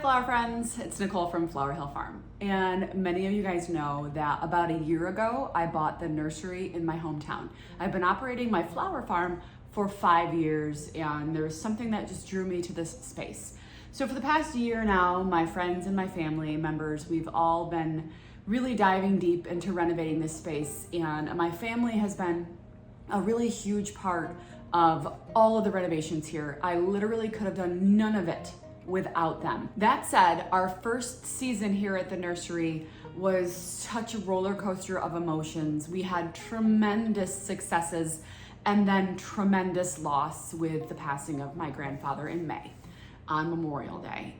flower friends, it's Nicole from Flower Hill Farm. And many of you guys know that about a year ago, I bought the nursery in my hometown. I've been operating my flower farm for 5 years, and there was something that just drew me to this space. So for the past year now, my friends and my family members, we've all been really diving deep into renovating this space, and my family has been a really huge part of all of the renovations here. I literally could have done none of it without them. That said, our first season here at the nursery was such a roller coaster of emotions. We had tremendous successes and then tremendous loss with the passing of my grandfather in May on Memorial Day.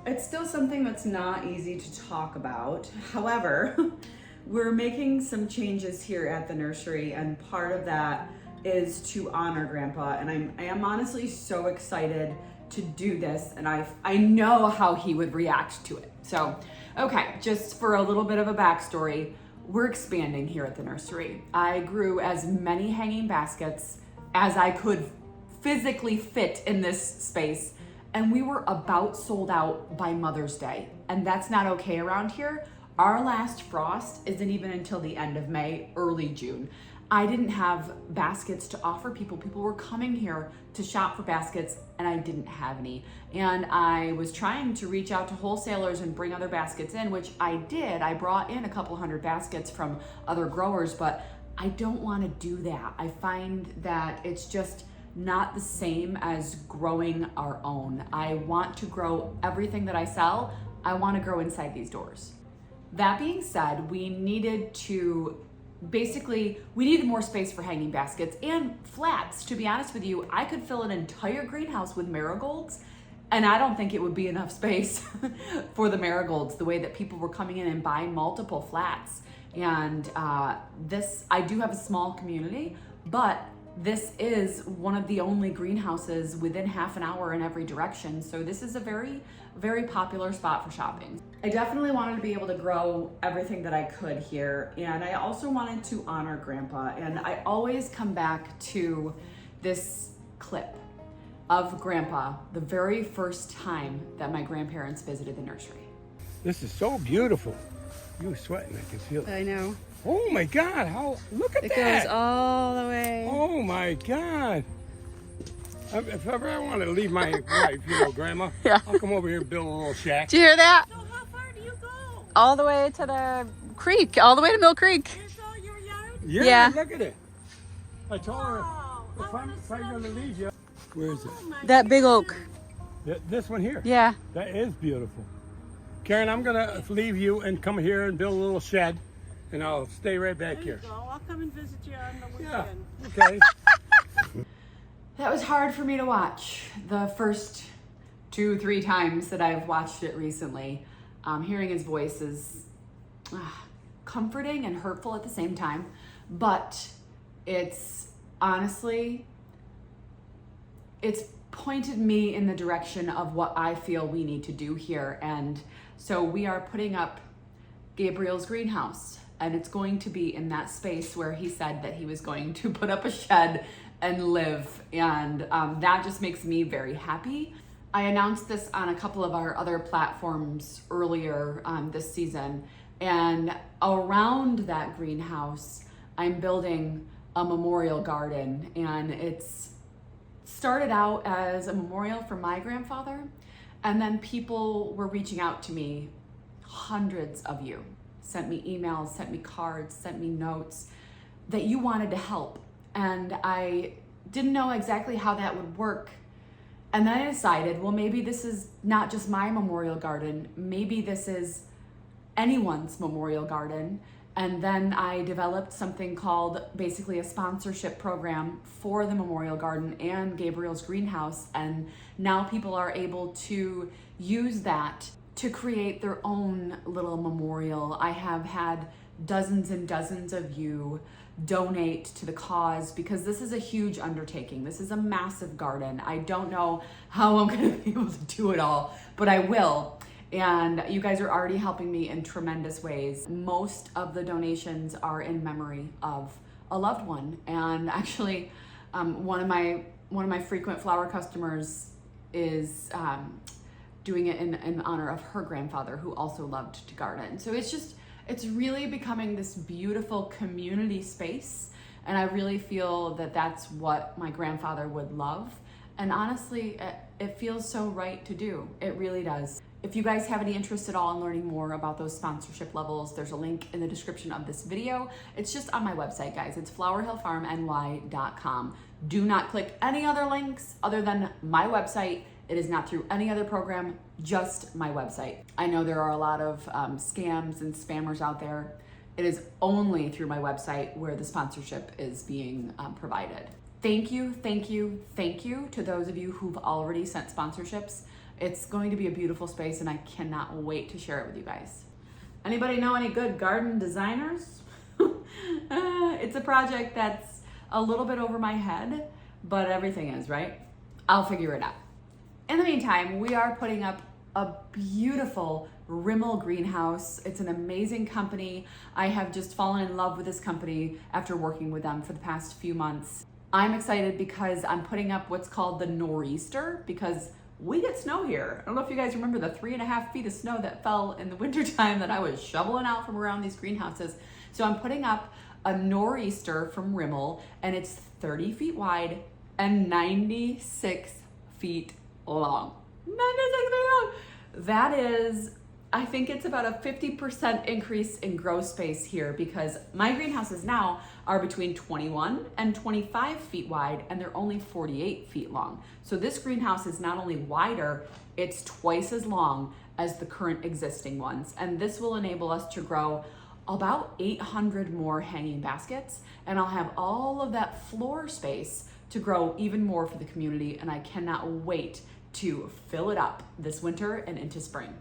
It's still something that's not easy to talk about. However, we're making some changes here at the nursery, and part of that is to honor Grandpa, and I am honestly so excited to do this, and I know how he would react to it. So, okay, just for a little bit of a backstory, we're expanding here at the nursery. I grew as many hanging baskets as I could physically fit in this space, and we were about sold out by Mother's Day, and that's not okay around here. Our last frost isn't even until the end of May, early June. I didn't have baskets to offer people. People were coming here to shop for baskets, and I didn't have any. And I was trying to reach out to wholesalers and bring other baskets in, which I did. I brought in a couple hundred baskets from other growers, but I don't want to do that. I find that it's just not the same as growing our own. I want to grow everything that I sell. I want to grow inside these doors. That being said, we needed more space for hanging baskets and flats. To be honest with you, I could fill an entire greenhouse with marigolds, and I don't think it would be enough space for the marigolds, the way that people were coming in and buying multiple flats. And I do have a small community, but this is one of the only greenhouses within half an hour in every direction. So this is a very, very popular spot for shopping. I definitely wanted to be able to grow everything that I could here. And I also wanted to honor Grandpa. And I always come back to this clip of Grandpa the very first time that my grandparents visited the nursery. This is so beautiful. You're sweating, I can feel it. I know. Oh my God, look at It that. goes all the way. Oh my God. If ever I want to leave my wife, Grandma, Yeah. I'll come over here and build a little shack. Do you hear that? So how far do you go? All the way to the creek, all the way to Mill Creek. Here's all your yard? Yeah. Look at it. I told her, Wow, if I'm going to leave you. Where is it? Oh my That big oak. This one here. Yeah. That is beautiful. Karen, I'm going to leave you and come here and build a little shed, and I'll stay right back There here. you go. I'll come and visit you on the Yeah, weekend. okay. That was hard for me to watch the first 2-3 times that I've watched it recently. Hearing his voice is comforting and hurtful at the same time, but it's pointed me in the direction of what I feel we need to do here. And so we are putting up Gabriel's greenhouse, and it's going to be in that space where he said that he was going to put up a shed and live. And that just makes me very happy. I announced this on a couple of our other platforms earlier this season. And around that greenhouse, I'm building a memorial garden, and it's started out as a memorial for my grandfather, and then people were reaching out to me. Hundreds of you sent me emails, sent me cards, sent me notes that you wanted to help, and I didn't know exactly how that would work. And then I decided, well, maybe this is not just my memorial garden, maybe this is anyone's memorial garden. And then I developed something called basically a sponsorship program for the memorial garden and Gabriel's greenhouse. And now people are able to use that to create their own little memorial. I have had dozens and dozens of you donate to the cause because this is a huge undertaking. This is a massive garden. I don't know how I'm going to be able to do it all, but I will. And you guys are already helping me in tremendous ways. Most of the donations are in memory of a loved one. And actually, one of my frequent flower customers is doing it in honor of her grandfather, who also loved to garden. So it's really becoming this beautiful community space. And I really feel that that's what my grandfather would love. And honestly, it feels so right to do. It really does. If you guys have any interest at all in learning more about those sponsorship levels, there's a link in the description of this video. It's just on my website, guys. It's flowerhillfarmny.com. Do not click any other links other than my website. It is not through any other program, just my website. I know there are a lot of scams and spammers out there. It is only through my website where the sponsorship is being provided. Thank you, thank you, thank you to those of you who've already sent sponsorships. It's going to be a beautiful space and I cannot wait to share it with you guys. Anybody know any good garden designers? It's a project that's a little bit over my head, but everything is, right? I'll figure it out. In the meantime, we are putting up a beautiful Rimol greenhouse. It's an amazing company. I have just fallen in love with this company after working with them for the past few months. I'm excited because I'm putting up what's called the Nor-Easter, because we get snow here. I don't know if you guys remember the 3.5 feet of snow that fell in the wintertime that I was shoveling out from around these greenhouses. So I'm putting up a Nor-Easter from Rimol, and it's 30 feet wide and 96 feet long. 96 feet long. That is, I think it's about a 50% increase in grow space here, because my greenhouses now are between 21 and 25 feet wide, and they're only 48 feet long. So this greenhouse is not only wider, it's twice as long as the current existing ones. And this will enable us to grow about 800 more hanging baskets, and I'll have all of that floor space to grow even more for the community, and I cannot wait to fill it up this winter and into spring.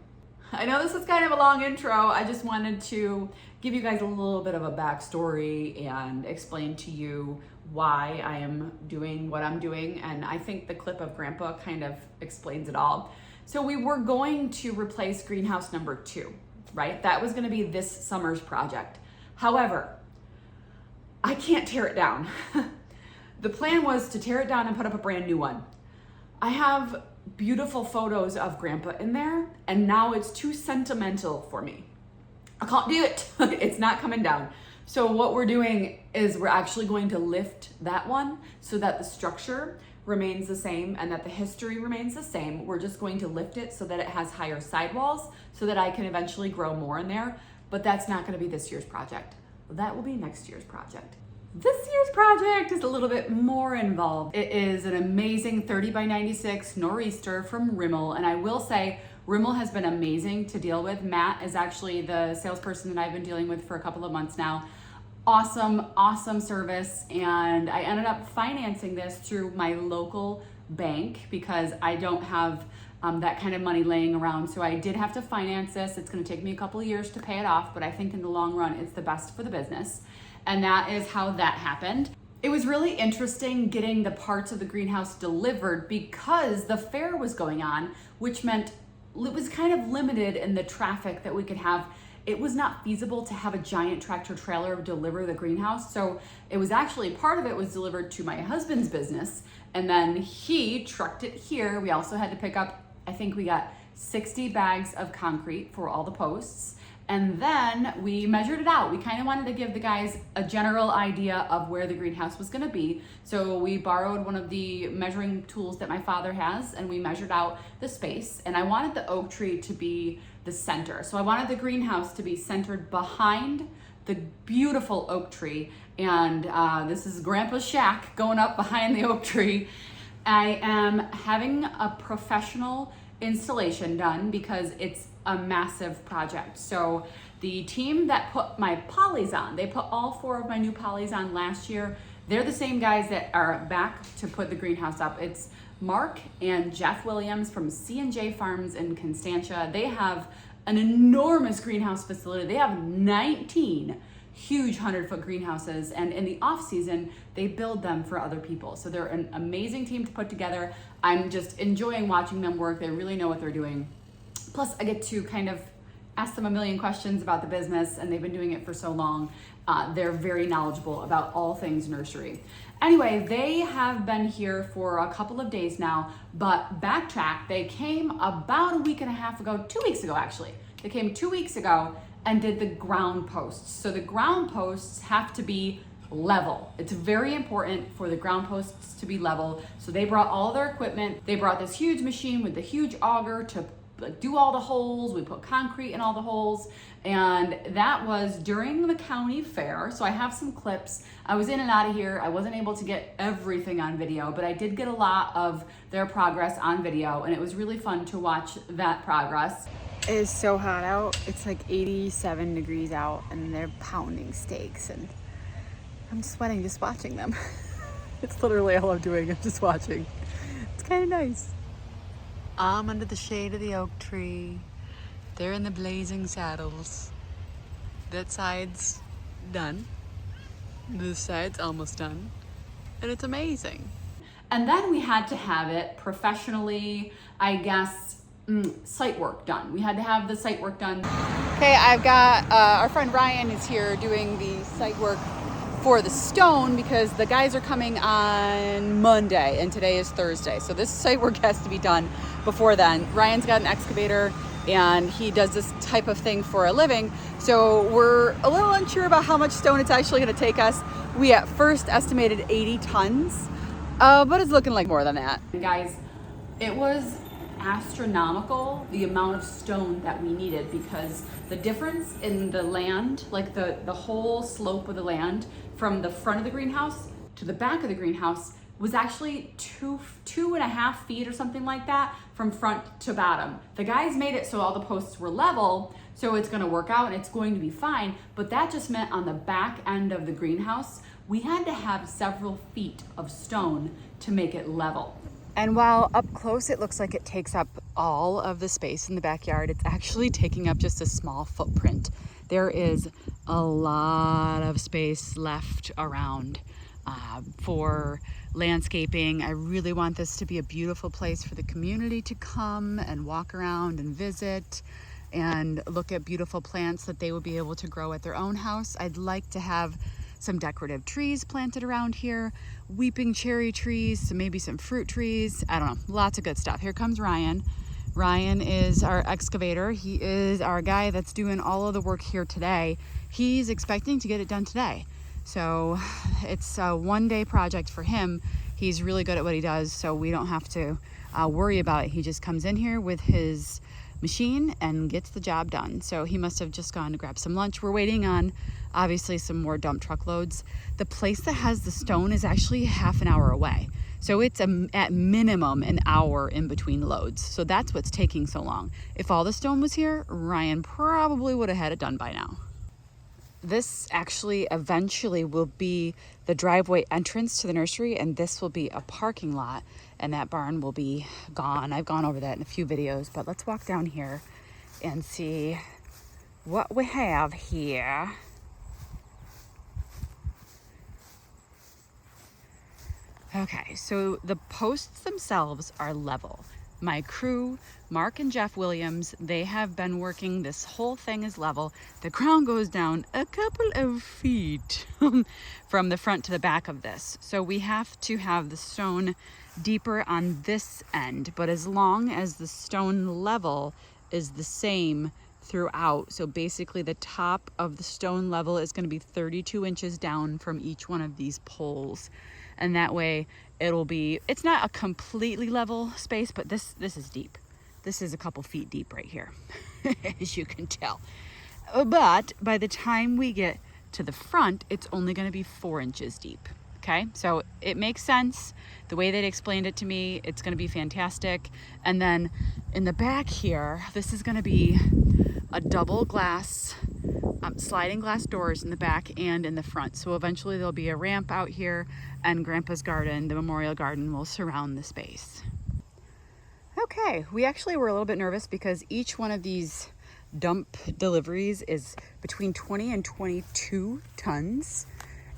I know this is kind of a long intro. I just wanted to give you guys a little bit of a backstory and explain to you why I am doing what I'm doing, and I think the clip of Grandpa kind of explains it all. So we were going to replace greenhouse number 2, right? That was gonna be this summer's project. However, I can't tear it down. The plan was to tear it down and put up a brand new one. I have beautiful photos of Grandpa in there, and now it's too sentimental for me. I can't do it. It's not coming down. So what we're doing is we're actually going to lift that one so that the structure remains the same and that the history remains the same. We're just going to lift it so that it has higher sidewalls so that I can eventually grow more in there, but that's not going to be this year's project. That will be next year's project. This year's project is a little bit more involved. It is an amazing 30 by 96 Nor-Easter from Rimol, and I will say Rimol has been amazing to deal with. Matt is actually the salesperson that I've been dealing with for a couple of months now. Awesome, awesome service, and I ended up financing this through my local bank because I don't have that kind of money laying around, so I did have to finance this. It's going to take me a couple of years to pay it off, but I think in the long run it's the best for the business. And that is how that happened. It was really interesting getting the parts of the greenhouse delivered because the fair was going on, which meant it was kind of limited in the traffic that we could have. It was not feasible to have a giant tractor trailer deliver the greenhouse. So it was actually, part of it was delivered to my husband's business, and then he trucked it here. We also had to pick up, I think we got 60 bags of concrete for all the posts. And then we measured it out. We kind of wanted to give the guys a general idea of where the greenhouse was gonna be. So we borrowed one of the measuring tools that my father has, and we measured out the space. And I wanted the oak tree to be the center. So I wanted the greenhouse to be centered behind the beautiful oak tree. And this is Grandpa's shack going up behind the oak tree. I am having a professional installation done because it's a massive project. So the team that put my polys on, they put all 4 of my new polys on last year. They're the same guys that are back to put the greenhouse up. It's Mark and Jeff Williams from C&J Farms in Constantia. They have an enormous greenhouse facility. They have 19 huge 100-foot greenhouses, and in the off season they build them for other people. So they're an amazing team to put together. I'm just enjoying watching them work. They really know what they're doing. Plus I get to kind of ask them a million questions about the business, and they've been doing it for so long. They're very knowledgeable about all things nursery. Anyway, they have been here for a couple of days now, but backtrack, they came about a week and a half ago, 2 weeks ago actually. They came 2 weeks ago and did the ground posts. So the ground posts have to be level. It's very important for the ground posts to be level. So they brought all their equipment. They brought this huge machine with the huge auger to do all the holes. We put concrete in all the holes, and that was during the county fair. So I have some clips. I was in and out of here. I wasn't able to get everything on video, but I did get a lot of their progress on video, and it was really fun to watch that progress. It is so hot out. It's like 87 degrees out, and they're pounding steaks, and I'm sweating just watching them. It's literally all I'm doing. I'm just watching. It's kind of nice. I'm under the shade of the oak tree. They're in the blazing saddles. That side's done. This side's almost done. And it's amazing. And then we had to have it professionally, I guess, site work done. We had to have the site work done. Okay, I've got our friend Ryan is here doing the site work for the stone because the guys are coming on Monday and today is Thursday. So this site work has to be done before then. Ryan's got an excavator and he does this type of thing for a living. So we're a little unsure about how much stone it's actually gonna take us. We at first estimated 80 tons, but it's looking like more than that. And guys, it was astronomical the amount of stone that we needed, because the difference in the land, like the whole slope of the land from the front of the greenhouse to the back of the greenhouse, was actually two and a half feet or something like that from front to bottom. The guys made it so all the posts were level, so it's gonna work out and it's going to be fine, but that just meant on the back end of the greenhouse, we had to have several feet of stone to make it level. And while up close it looks like it takes up all of the space in the backyard, it's actually taking up just a small footprint. There is a lot of space left around for landscaping. I really want this to be a beautiful place for the community to come and walk around and visit and look at beautiful plants that they would be able to grow at their own house. I'd like to have some decorative trees planted around here, weeping cherry trees, maybe some fruit trees. I don't know, lots of good stuff. Here comes Ryan. Ryan is our excavator. He is our guy that's doing all of the work here today. He's expecting to get it done today. So it's a one-day project for him. He's really good at what he does, so we don't have to worry about it. He just comes in here with his machine and gets the job done. So he must have just gone to grab some lunch. We're waiting on obviously some more dump truck loads. The place that has the stone is actually half an hour away. So it's at minimum an hour in between loads. So that's what's taking so long. If all the stone was here, Ryan probably would have had it done by now. This actually eventually will be the driveway entrance to the nursery, and this will be a parking lot, and that barn will be gone. I've gone over that in a few videos, but let's walk down here and see what we have here. Okay, so the posts themselves are level. My crew, Mark and Jeff Williams, they have been working. This whole thing is level. The ground goes down a couple of feet from the front to the back of this. So we have to have the stone deeper on this end, but as long as the stone level is the same throughout, so basically the top of the stone level is going to be 32 inches down from each one of these poles. And that way it'll be, it's not a completely level space, but this is deep. This is a couple feet deep right here, as you can tell. But by the time we get to the front, it's only going to be 4 inches deep. Okay, so it makes sense. The way they explained it to me, it's going to be fantastic. And then in the back here, this is going to be a double glass, sliding glass doors in the back and in the front. So eventually there'll be a ramp out here, and Grandpa's garden, the memorial garden, will surround the space. Okay, we actually were a little bit nervous because each one of these dump deliveries is between 20 and 22 tons.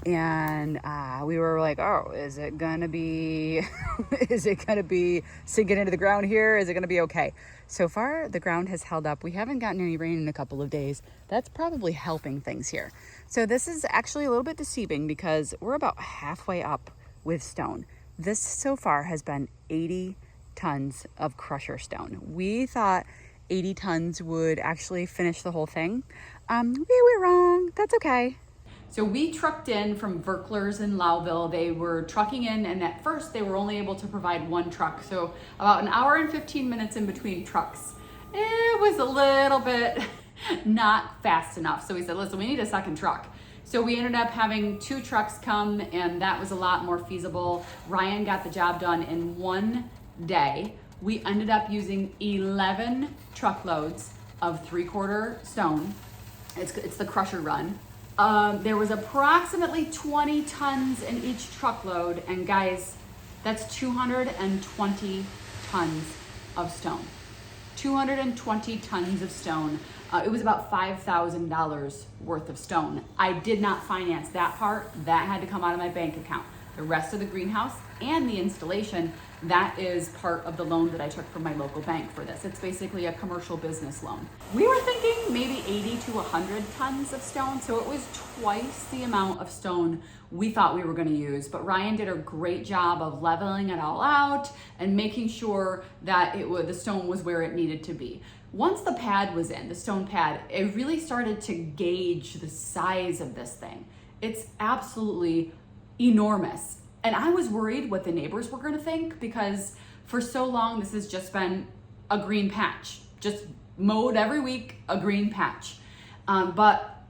And we were like, oh, is it gonna be sinking into the ground here? Is it gonna be okay? So far, the ground has held up. We haven't gotten any rain in a couple of days. That's probably helping things here. So this is actually a little bit deceiving because we're about halfway up with stone. This so far has been 80 tons of crusher stone. We thought 80 tons would actually finish the whole thing. We were wrong. That's okay. So we trucked in from Verklers in Lowville. They were trucking in, and at first they were only able to provide one truck. So about an hour and 15 minutes in between trucks. It was a little bit not fast enough. So we said, listen, we need a second truck. So we ended up having 2 trucks come, and that was a lot more feasible. Ryan got the job done in one day. We ended up using 11 truckloads of 3/4 stone. It's the crusher run. There was approximately 20 tons in each truckload, and guys, that's 220 tons of stone. 220 tons of stone. It was about $5,000 worth of stone. I did not finance that part. That had to come out of my bank account. The rest of the greenhouse and the installation, that is part of the loan that I took from my local bank for this. It's basically a commercial business loan. We were thinking maybe 80 to 100 tons of stone, so it was twice the amount of stone we thought we were going to use. But Ryan did a great job of leveling it all out and making sure that the stone was where it needed to be. Once the pad was in, the stone pad, it really started to gauge the size of this thing. It's absolutely enormous. And I was worried what the neighbors were going to think, because for so long this has just been a green patch, just mowed every week, a green patch. But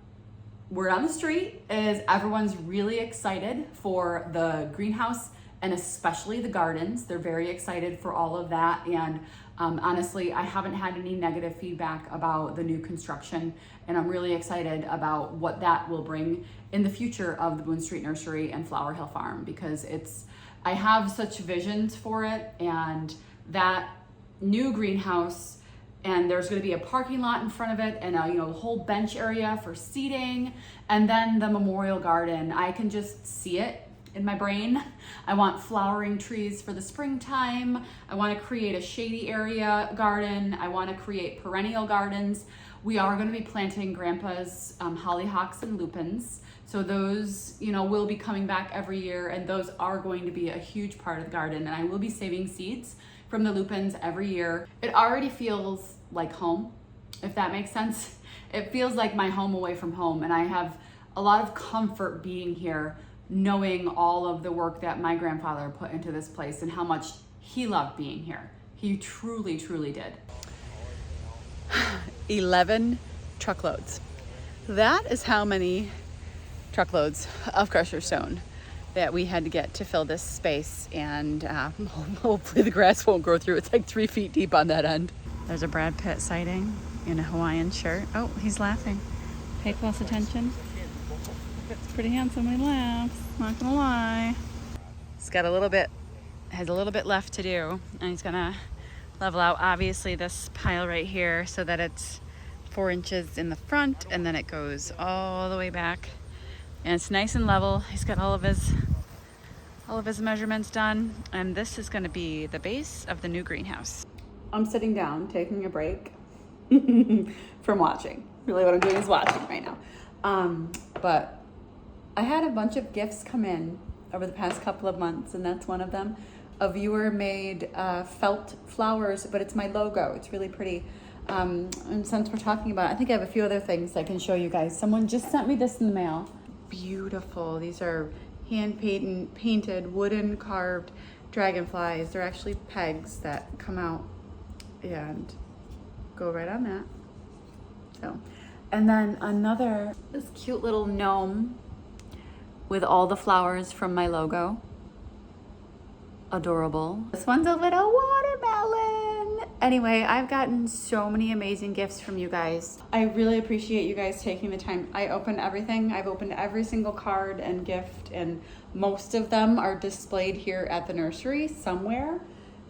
word on the street is everyone's really excited for the greenhouse and especially the gardens. They're very excited for all of that. And honestly, I haven't had any negative feedback about the new construction, and I'm really excited about what that will bring in the future of the Boon Street Nursery and Flower Hill Farm, because I have such visions for it. And that new greenhouse, and there's going to be a parking lot in front of it, and a whole bench area for seating, and then the memorial garden. I can just see it in my brain. I want flowering trees for the springtime. I want to create a shady area garden. I want to create perennial gardens. We are going to be planting Grandpa's hollyhocks and lupins. So those, will be coming back every year, and those are going to be a huge part of the garden. And I will be saving seeds from the lupins every year. It already feels like home, if that makes sense. It feels like my home away from home, and I have a lot of comfort being here, knowing all of the work that my grandfather put into this place and how much he loved being here. He truly, truly did. 11 truckloads. That is how many truckloads of crusher stone that we had to get to fill this space, and hopefully the grass won't grow through. It's like 3 feet deep on that end. There's a Brad Pitt sighting in a Hawaiian shirt. Oh, he's laughing. Pay close attention. It's pretty handsome when he laughs, not gonna lie. He's got has a little bit left to do, and he's gonna level out obviously this pile right here so that it's 4 inches in the front, and then it goes all the way back, and it's nice and level. He's got all of his measurements done, and this is going to be the base of the new greenhouse. I'm sitting down, taking a break from watching. Really what I'm doing is watching right now. But I had a bunch of gifts come in over the past couple of months, and that's one of them. A viewer made felt flowers, but it's my logo. It's really pretty. And since we're talking about it, I think I have a few other things I can show you guys. Someone just sent me this in the mail. Beautiful. These are hand painted wooden carved dragonflies. They're actually pegs that come out and go right on that. So, and then this cute little gnome with all the flowers from my logo. Adorable. This one's a little watermelon. Anyway, I've gotten so many amazing gifts from you guys. I really appreciate you guys taking the time. I opened everything. I've opened every single card and gift, and most of them are displayed here at the nursery somewhere,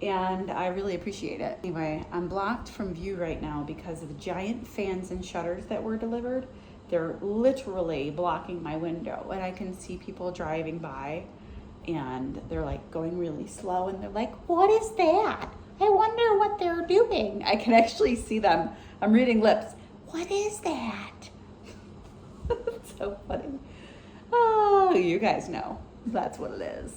and I really appreciate it. Anyway, I'm blocked from view right now because of the giant fans and shutters that were delivered. They're literally blocking my window, and I can see people driving by, and they're like going really slow, and they're like, what is that? I wonder what they're doing. I can actually see them. I'm reading lips. What is that? It's so funny. Oh, you guys know. That's what it is.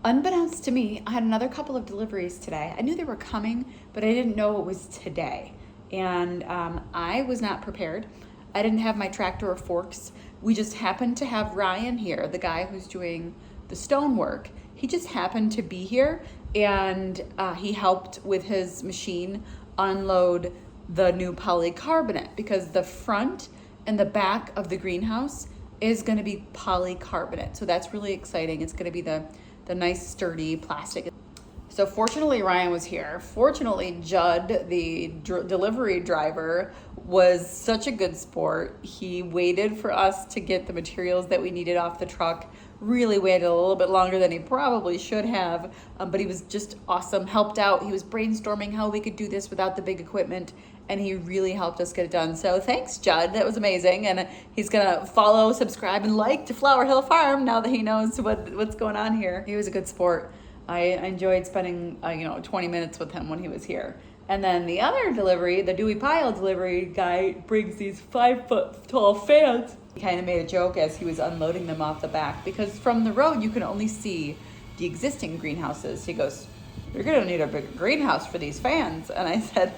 unbeknownst to me, I had another couple of deliveries today. I knew they were coming, but I didn't know it was today. And I was not prepared. I didn't have my tractor or forks. We just happened to have Ryan here, the guy who's doing the stonework. He just happened to be here, and he helped with his machine unload the new polycarbonate, because the front and the back of the greenhouse is going to be polycarbonate. So that's really exciting. It's going to be the nice sturdy plastic. So fortunately Ryan was here. Fortunately Judd, the delivery driver, was such a good sport. He waited for us to get the materials that we needed off the truck. Really waited a little bit longer than he probably should have, but he was just awesome, helped out. He was brainstorming how we could do this without the big equipment, and he really helped us get it done. So thanks, Judd. That was amazing. And he's gonna follow, subscribe, and like to Flower Hill Farm now that he knows what's going on here. He was a good sport. I enjoyed spending 20 minutes with him when he was here. And then the other delivery, the Dewey Pile delivery guy, brings these 5-foot tall fans. He kind of made a joke as he was unloading them off the back, because from the road you can only see the existing greenhouses. He goes, "You're gonna need a bigger greenhouse for these fans." And I said,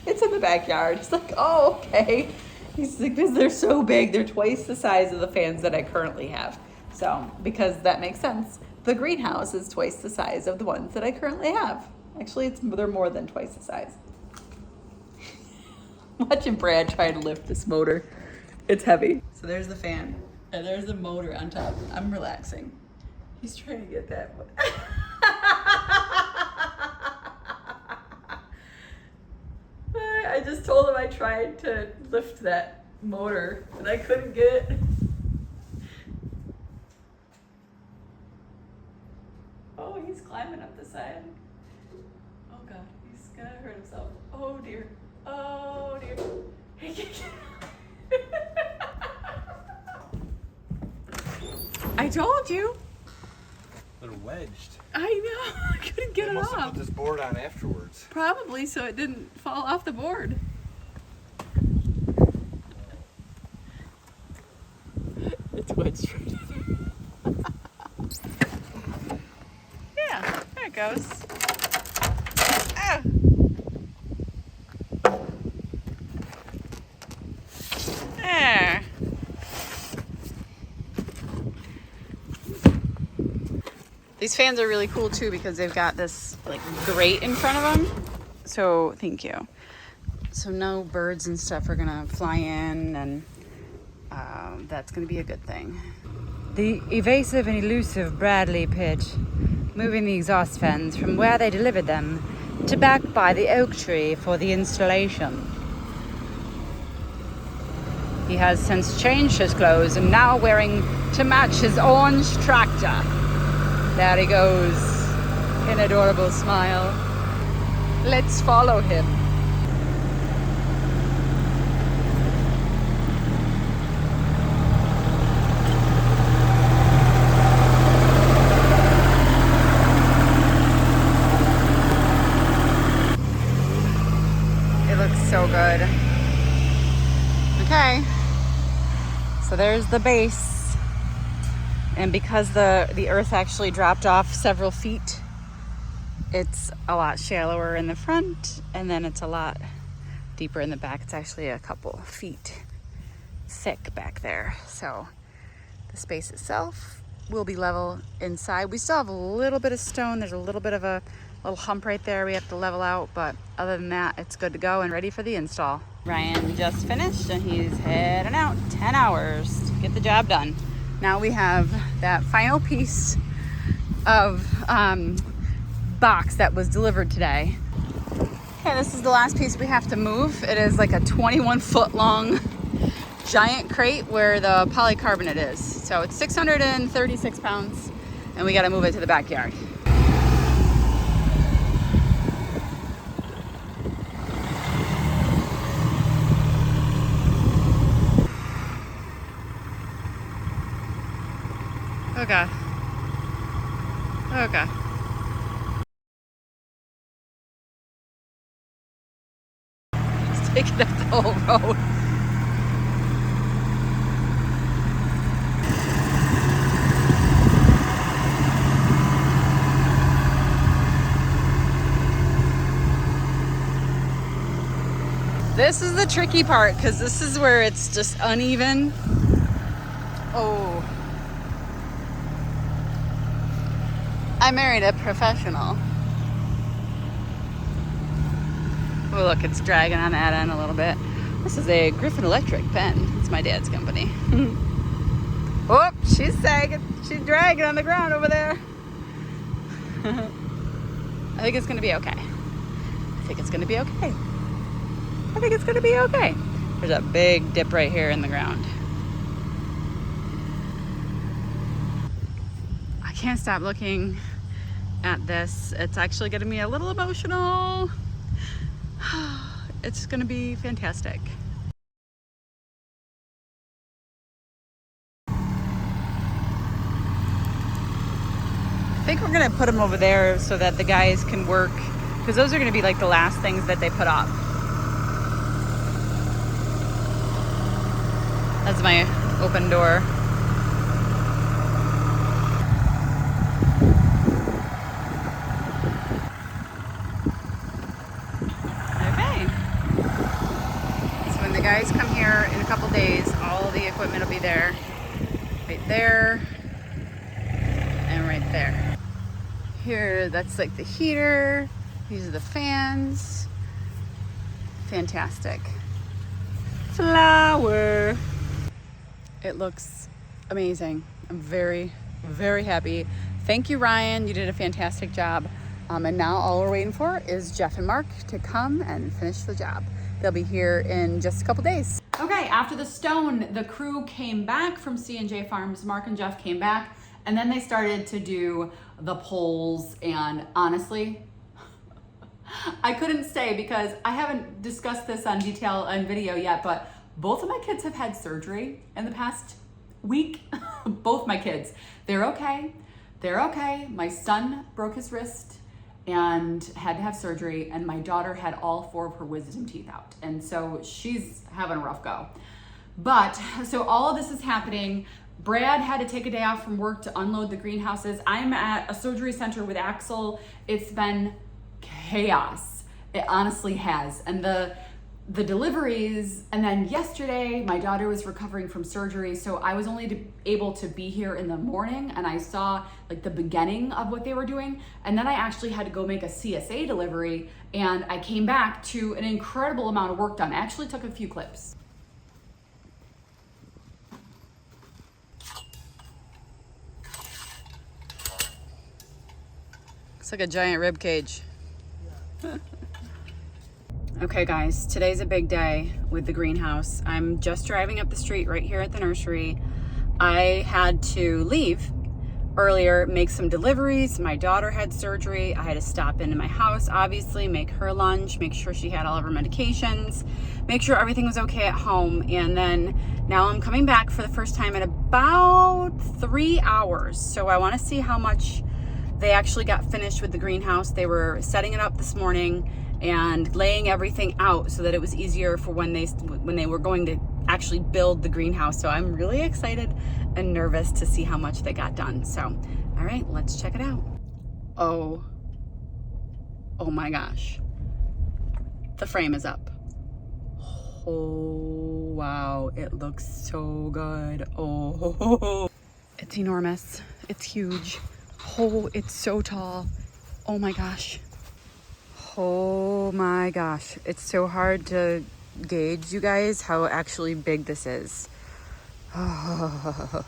"It's in the backyard." He's like, "Oh, okay." He's like, "Because they're so big, they're twice the size of the fans that I currently have." So, because that makes sense. The greenhouse is twice the size of the ones that I currently have. Actually, they're more than twice the size. Watching Brad try to lift this motor. It's heavy. So there's the fan, and there's the motor on top. I'm relaxing. He's trying to get that one. I just told him I tried to lift that motor, and I couldn't get it. Oh, he's climbing up the side. Oh God, he's gonna hurt himself. Oh dear. Oh dear. He can't get I told you. They're wedged. I know. I couldn't get They it must have off. put this board on afterwards. Probably so it didn't fall off the board. It's wedged right in there. Yeah, there it goes. Ah. There. These fans are really cool too, because they've got this like grate in front of them. So thank you. So no birds and stuff are gonna fly in, and that's gonna be a good thing. The evasive and elusive Bradley pitch, moving the exhaust fans from where they delivered them to back by the oak tree for the installation. He has since changed his clothes and now wearing to match his orange tractor. There he goes, an adorable smile. Let's follow him. It looks so good. Okay, so there's the base. And because the earth actually dropped off several feet, it's a lot shallower in the front, and then it's a lot deeper in the back. It's actually a couple feet thick back there. So the space itself will be level inside. We still have a little bit of stone. There's a little bit of a little hump right there we have to level out, but other than that, it's good to go and ready for the install. Ryan just finished, and he's heading out 10 hours to get the job done. Now we have that final piece of box that was delivered today. Okay, this is the last piece we have to move. It is like a 21-foot long giant crate where the polycarbonate is. So it's 636 pounds, and we gotta move it to the backyard. Oh God. Oh God. It's taking up the whole road. This is the tricky part because this is where it's just uneven. Oh. I married a professional. Oh, look, it's dragging on that end a little bit. This is a Griffin Electric pen. It's my dad's company. Oh, she's sagging. She's dragging on the ground over there. I think it's gonna be okay. I think it's gonna be okay. I think it's gonna be okay. There's a big dip right here in the ground. I can't stop looking at this. It's actually getting me a little emotional. It's gonna be fantastic. I think we're gonna put them over there so that the guys can work, because those are gonna be like the last things that they put up. That's my open door. Okay. So when the guys come here in a couple days, all the equipment will be there. Right there. And right there. Here, that's like the heater. These are the fans. Fantastic. Flower. It looks amazing. I'm very, very happy. Thank you, Ryan. You did a fantastic job. And now all we're waiting for is Jeff and Mark to come and finish the job. They'll be here in just a couple days. Okay, after the stone, the crew came back from C&J Farms. Mark and Jeff came back, and then they started to do the poles. And honestly, I couldn't stay because I haven't discussed this on detail and video yet, but both of my kids have had surgery in the past week. Both my kids. They're okay. They're okay. My son broke his wrist and had to have surgery, and my daughter had all 4 of her wisdom teeth out. And so she's having a rough go. But so all of this is happening. Brad had to take a day off from work to unload the greenhouses. I'm at a surgery center with Axel. It's been chaos. It honestly has. And the deliveries, and then yesterday my daughter was recovering from surgery, so I was only able to be here in the morning, and I saw like the beginning of what they were doing, and then I actually had to go make a CSA delivery, and I came back to an incredible amount of work done. I actually took a few clips. It's like a giant rib cage. Okay guys, today's a big day with the greenhouse. I'm just driving up the street right here at the nursery. I had to leave earlier, make some deliveries. My daughter had surgery. I had to stop into my house, obviously, make her lunch, make sure she had all of her medications, make sure everything was okay at home. And then now I'm coming back for the first time in about 3 hours. So I want to see how much they actually got finished with the greenhouse. They were setting it up this morning and laying everything out so that it was easier for when they were going to actually build the greenhouse. So I'm really excited and nervous to see how much they got done. So, all right, let's check it out. Oh my gosh. The frame is up. Oh, wow, it looks so good. Oh, it's enormous. It's huge. Oh, it's so tall. Oh my gosh. Oh my gosh. It's so hard to gauge, you guys, how actually big this is. Oh,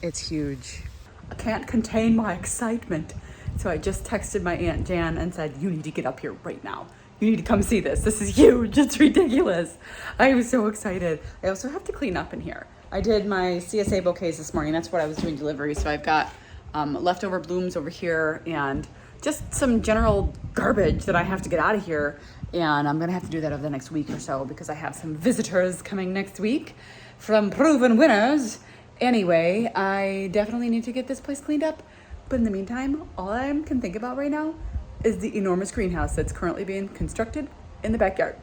it's huge. I can't contain my excitement. So I just texted my Aunt Jan and said, you need to get up here right now. You need to come see this. This is huge. It's ridiculous. I am so excited. I also have to clean up in here. I did my CSA bouquets this morning. That's what I was doing delivery. So I've got leftover blooms over here and just some general garbage that I have to get out of here. And I'm gonna have to do that over the next week or so because I have some visitors coming next week from proven winners. Anyway, I definitely need to get this place cleaned up. But in the meantime, all I can think about right now is the enormous greenhouse that's currently being constructed in the backyard.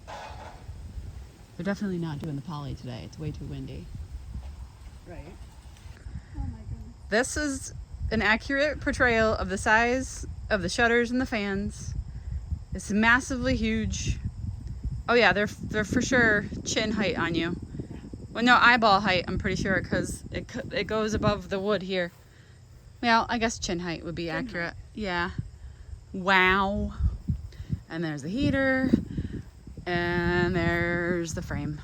They're definitely not doing the poly today. It's way too windy. Right. Oh my goodness. This is an accurate portrayal of the size of the shutters and the fans It's massively huge. Oh yeah, they're for sure chin height on you. Well, no, eyeball height, I'm pretty sure, because it goes above the wood here. Well, I guess chin height would be accurate. Yeah. Wow. And there's the heater. And there's the frame.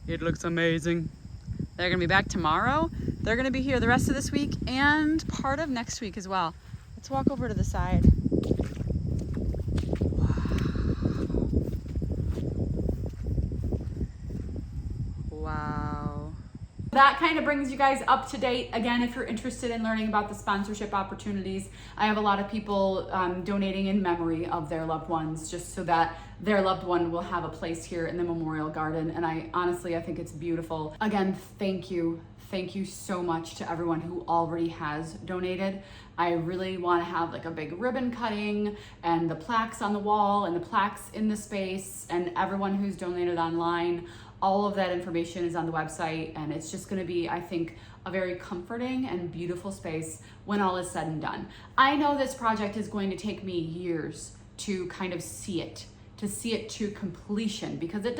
It looks amazing. They're going to be back tomorrow. They're going to be here the rest of this week and part of next week as well. Let's walk over to the side. Wow. That kind of brings you guys up to date. Again, if you're interested in learning about the sponsorship opportunities, I have a lot of people donating in memory of their loved ones, just so that their loved one will have a place here in the Memorial Garden. And I think it's beautiful. Again, thank you. Thank you so much to everyone who already has donated. I really want to have like a big ribbon cutting and the plaques on the wall and the plaques in the space, and everyone who's donated online. All of that information is on the website, and it's just going to be, I think, a very comforting and beautiful space when all is said and done. I know this project is going to take me years to kind of see it to completion, because it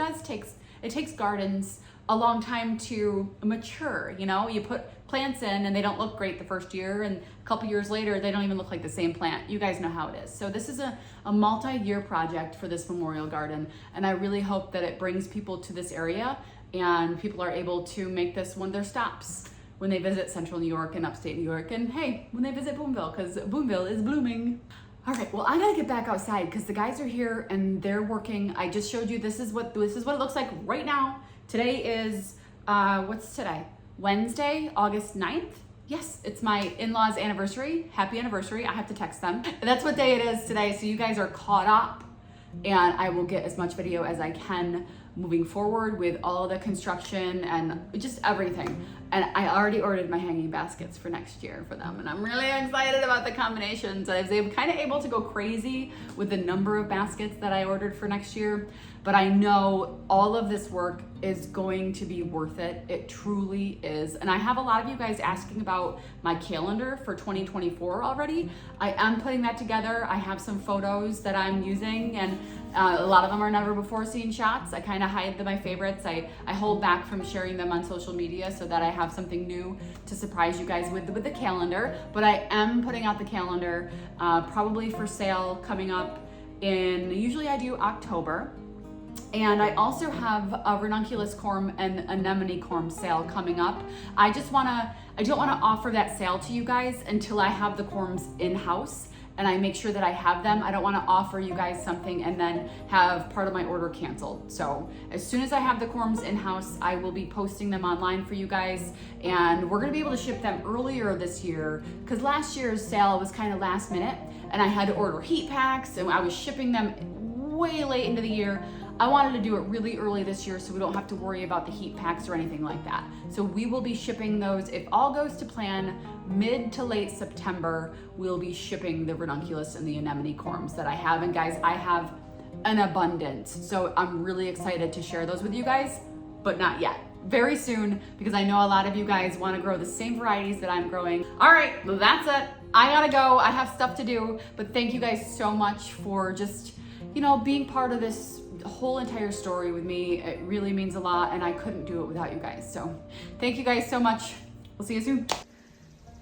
takes gardens a long time to mature. You know, you put plants in and they don't look great the first year, and a couple years later they don't even look like the same plant. You guys know how it is. So this is a multi-year project for this Memorial Garden, and I really hope that it brings people to this area and people are able to make this one of their stops when they visit Central New York and upstate New York, and hey, when they visit Boonville, because Boonville is blooming. All right, well, I gotta get back outside because the guys are here and they're working. I just showed you this is what it looks like right now. Today is what's today? Wednesday, August 9th. Yes, it's my in-laws' anniversary. Happy anniversary. I have to text them. That's what day it is today, so you guys are caught up, and I will get as much video as I can moving forward with all the construction and just everything. And I already ordered my hanging baskets for next year for them, and I'm really excited about the combinations. I was kind of able to go crazy with the number of baskets that I ordered for next year, but I know all of this work is going to be worth it. It truly is. And I have a lot of you guys asking about my calendar for 2024 already. I am putting that together. I have some photos that I'm using, and a lot of them are never before seen shots. I kind of hide my favorites. I hold back from sharing them on social media so that I have something new to surprise you guys with the calendar. But I am putting out the calendar probably for sale coming up in, usually I do October. And I also have a ranunculus corm and anemone corm sale coming up. I don't want to offer that sale to you guys until I have the corms in-house and I make sure that I have them. I don't want to offer you guys something and then have part of my order canceled. So as soon as I have the corms in-house, I will be posting them online for you guys, and we're going to be able to ship them earlier this year, because last year's sale was kind of last minute and I had to order heat packs and I was shipping them way late into the year. I wanted to do it really early this year so we don't have to worry about the heat packs or anything like that. So we will be shipping those, if all goes to plan, mid to late September. We'll be shipping the ranunculus and the anemone corms that I have. And guys, I have an abundance. So I'm really excited to share those with you guys, but not yet. Very soon, because I know a lot of you guys want to grow the same varieties that I'm growing. All right, well, that's it. I gotta go. I have stuff to do, but thank you guys so much for just, being part of this whole entire story with me. It really means a lot, and I couldn't do it without you guys. So thank you guys so much. We'll see you soon.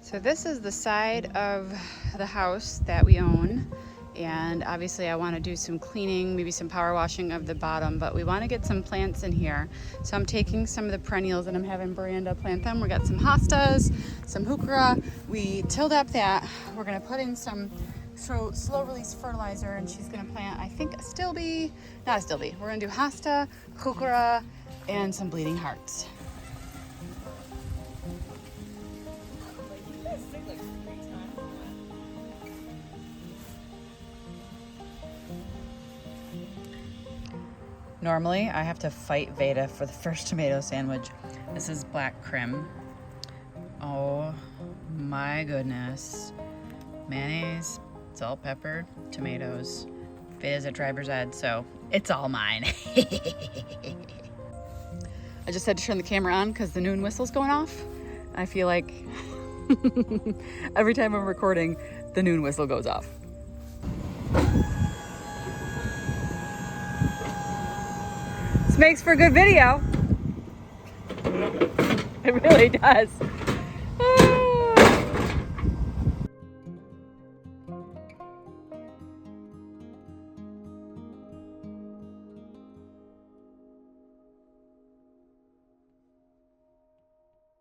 So this is the side of the house that we own, and obviously I want to do some cleaning, maybe some power washing of the bottom, but we want to get some plants in here. So I'm taking some of the perennials and I'm having Miranda plant them. We got some hostas, some heuchera. We tilled up that. We're going to put in some slow release fertilizer, and she's gonna plant, I think, not a stilby. We're gonna do hosta, heuchera, and some bleeding hearts. Normally, I have to fight Veda for the first tomato sandwich. This is black crim. Oh my goodness. Mayonnaise, salt, pepper, tomatoes. Veda's a driver's ed, so it's all mine. I just had to turn the camera on because the noon whistle's going off. I feel like every time I'm recording, the noon whistle goes off. This makes for good video. It really does.